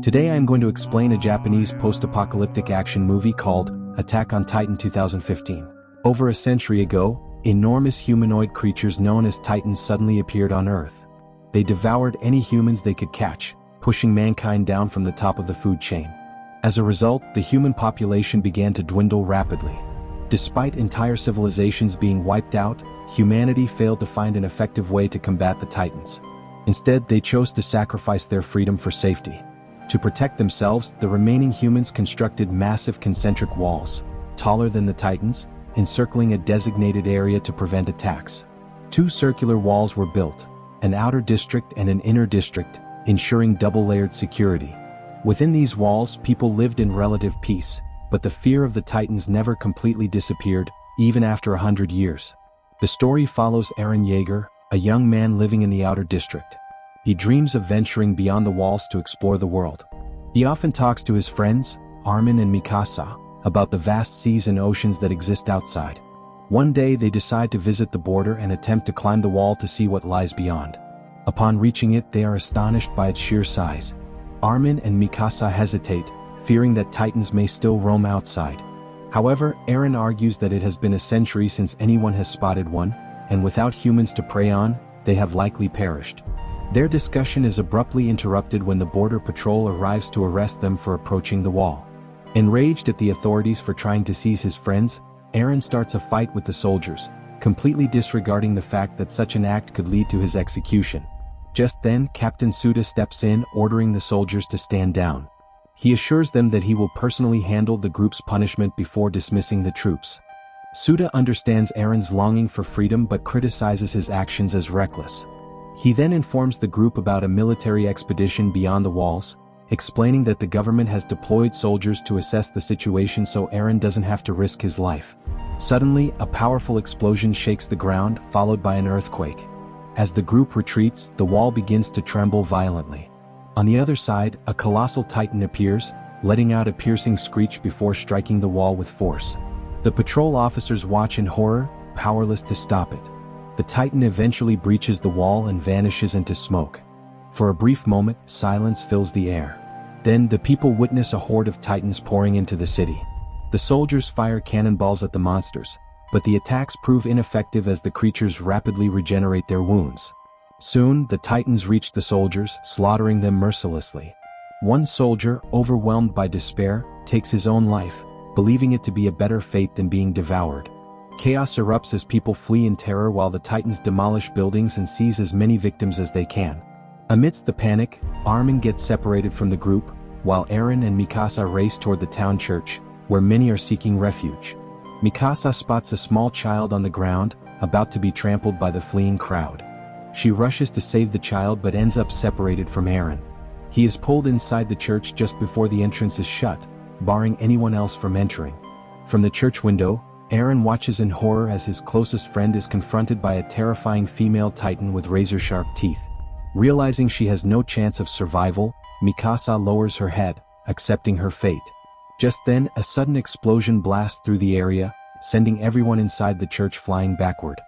Today I am going to explain a Japanese post-apocalyptic action movie called Attack on Titan 2015. Over a century ago, enormous humanoid creatures known as Titans suddenly appeared on Earth. They devoured any humans they could catch, pushing mankind down from the top of the food chain. As a result, the human population began to dwindle rapidly. Despite entire civilizations being wiped out, humanity failed to find an effective way to combat the Titans. Instead, they chose to sacrifice their freedom for safety. To protect themselves, the remaining humans constructed massive concentric walls, taller than the Titans, encircling a designated area to prevent attacks. Two circular walls were built, an outer district and an inner district, ensuring double-layered security. Within these walls, people lived in relative peace, but the fear of the Titans never completely disappeared, even after 100 years. The story follows Eren Yeager, a young man living in the outer district. He dreams of venturing beyond the walls to explore the world. He often talks to his friends, Armin and Mikasa, about the vast seas and oceans that exist outside. One day they decide to visit the border and attempt to climb the wall to see what lies beyond. Upon reaching it, they are astonished by its sheer size. Armin and Mikasa hesitate, fearing that Titans may still roam outside. However, Eren argues that it has been a century since anyone has spotted one, and without humans to prey on, they have likely perished. Their discussion is abruptly interrupted when the border patrol arrives to arrest them for approaching the wall. Enraged at the authorities for trying to seize his friends, Eren starts a fight with the soldiers, completely disregarding the fact that such an act could lead to his execution. Just then, Captain Suda steps in, ordering the soldiers to stand down. He assures them that he will personally handle the group's punishment before dismissing the troops. Suda understands Eren's longing for freedom but criticizes his actions as reckless. He then informs the group about a military expedition beyond the walls, explaining that the government has deployed soldiers to assess the situation so Eren doesn't have to risk his life. Suddenly, a powerful explosion shakes the ground, followed by an earthquake. As the group retreats, the wall begins to tremble violently. On the other side, a colossal Titan appears, letting out a piercing screech before striking the wall with force. The patrol officers watch in horror, powerless to stop it. The Titan eventually breaches the wall and vanishes into smoke. For a brief moment, silence fills the air. Then, the people witness a horde of Titans pouring into the city. The soldiers fire cannonballs at the monsters, but the attacks prove ineffective as the creatures rapidly regenerate their wounds. Soon, the Titans reach the soldiers, slaughtering them mercilessly. One soldier, overwhelmed by despair, takes his own life, believing it to be a better fate than being devoured. Chaos erupts as people flee in terror while the Titans demolish buildings and seize as many victims as they can. Amidst the panic, Armin gets separated from the group, while Eren and Mikasa race toward the town church, where many are seeking refuge. Mikasa spots a small child on the ground, about to be trampled by the fleeing crowd. She rushes to save the child but ends up separated from Eren. He is pulled inside the church just before the entrance is shut, barring anyone else from entering. From the church window, Eren watches in horror as his closest friend is confronted by a terrifying female Titan with razor-sharp teeth. Realizing she has no chance of survival, Mikasa lowers her head, accepting her fate. Just then, a sudden explosion blasts through the area, sending everyone inside the church flying backward.